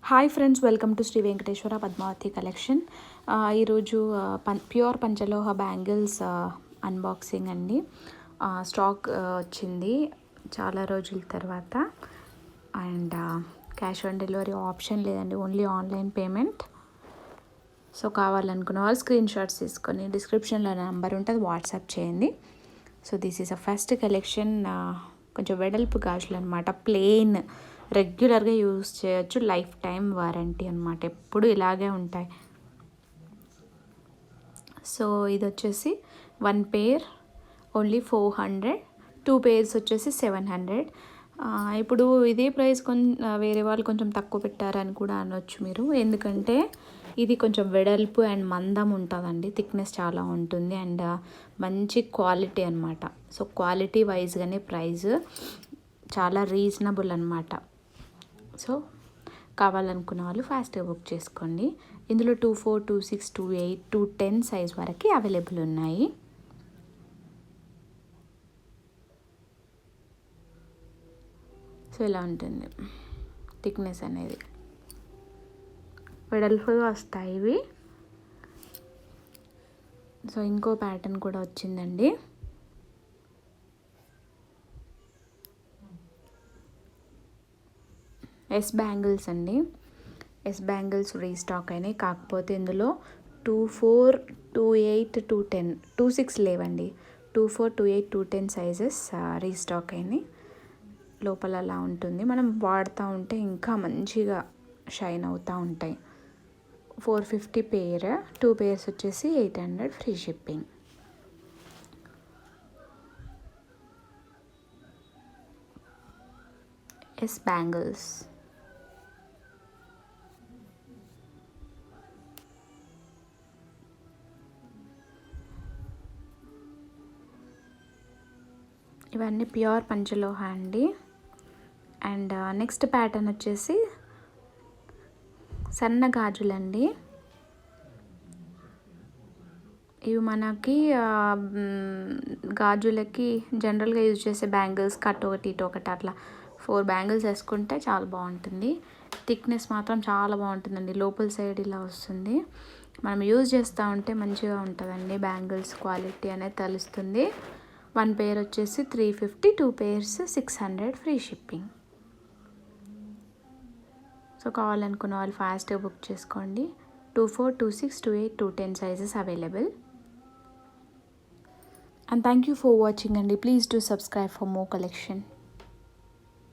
Hi friends, welcome to Shri Venkateswara Padmavathi collection. ఈరోజు pure panchaloha bangles unboxing అండి. Stock వచ్చింది చాలా రోజుల తర్వాత. And cash on delivery option లేదండి, ఓన్లీ ఆన్లైన్ పేమెంట్. సో కావాలనుకున్న వాళ్ళు స్క్రీన్ షాట్స్ తీసుకొని డిస్క్రిప్షన్లో నెంబర్ ఉంటుంది, వాట్సాప్ చేయండి. So this is a first collection. కొంచెం వెడల్పు గాజులు అనమాట, ప్లెయిన్, రెగ్యులర్గా యూజ్ చేయొచ్చు, లైఫ్ టైం వారంటీ అనమాట, ఎప్పుడు ఇలాగే ఉంటాయి. సో ఇది వచ్చేసి 1 పేర్ ఓన్లీ 400, 2 పేర్స్ వచ్చేసి 700. ఇప్పుడు ఇదే ప్రైస్ వేరే వాళ్ళు కొంచెం తక్కువ పెట్టారని కూడా అనొచ్చు మీరు, ఎందుకంటే ఇది కొంచెం వెడల్పు అండ్ మందం ఉంటుందండి, థిక్నెస్ చాలా ఉంటుంది అండ్ మంచి క్వాలిటీ అనమాట. సో క్వాలిటీ వైజ్గానే ప్రైస్ చాలా రీజనబుల్ అనమాట. సో కావాలనుకున్న వాళ్ళు ఫాస్ట్గా బుక్ చేసుకోండి. ఇందులో 24, 26, 28, 210 సైజ్ వరకు అవైలబుల్ ఉన్నాయి. సో ఇలా ఉంటుంది థిక్నెస్ అనేది, వెడల్పుగా వస్తాయి ఇవి. సో ఇంకో ప్యాటర్న్ కూడా వచ్చిందండి. ఎస్ బ్యాంగిల్స్ అండి, ఎస్ బ్యాంగిల్స్ రీస్టాక్ అయినాయి. కాకపోతే ఇందులో 24, 28, 210, 26 లేవండి. 24, 28, 210 సైజెస్ రీస్టాక్ అయినాయి. లోపల అలా ఉంటుంది, మనం వాడుతూ ఉంటే ఇంకా మంచిగా షైన్ అవుతూ ఉంటాయి. 450 పేర్, 2 పేర్స్ వచ్చేసి 800 ఫ్రీ షిప్పింగ్. Yes bangles. ఇవన్నీ ప్యూర్ పంచలోహ అండి. అండ్ నెక్స్ట్ ప్యాటర్న్ వచ్చేసి సన్న గాజులండి. ఇవి మనకి గాజులకి జనరల్గా యూజ్ చేసే బ్యాంగిల్స్, కట్ ఒకటి ఇటు ఒకటి అట్లా 4 బ్యాంగిల్స్ వేసుకుంటే చాలా బాగుంటుంది. థిక్నెస్ మాత్రం చాలా బాగుంటుందండి, లోపల సైడ్ ఇలా వస్తుంది. మనం యూజ్ చేస్తూ ఉంటే మంచిగా ఉంటుందండి, బ్యాంగిల్స్ క్వాలిటీ అనేది తెలుస్తుంది. 1 పేర్ వచ్చేసి 350, 2 పేర్స్ 600 ఫ్రీ షిప్పింగ్. సో కావాలనుకున్న వాళ్ళు ఫాస్ట్గా బుక్ చేసుకోండి. 24, 26, 28, 210 sizes available. And thank you for watching, and please do subscribe for more collection.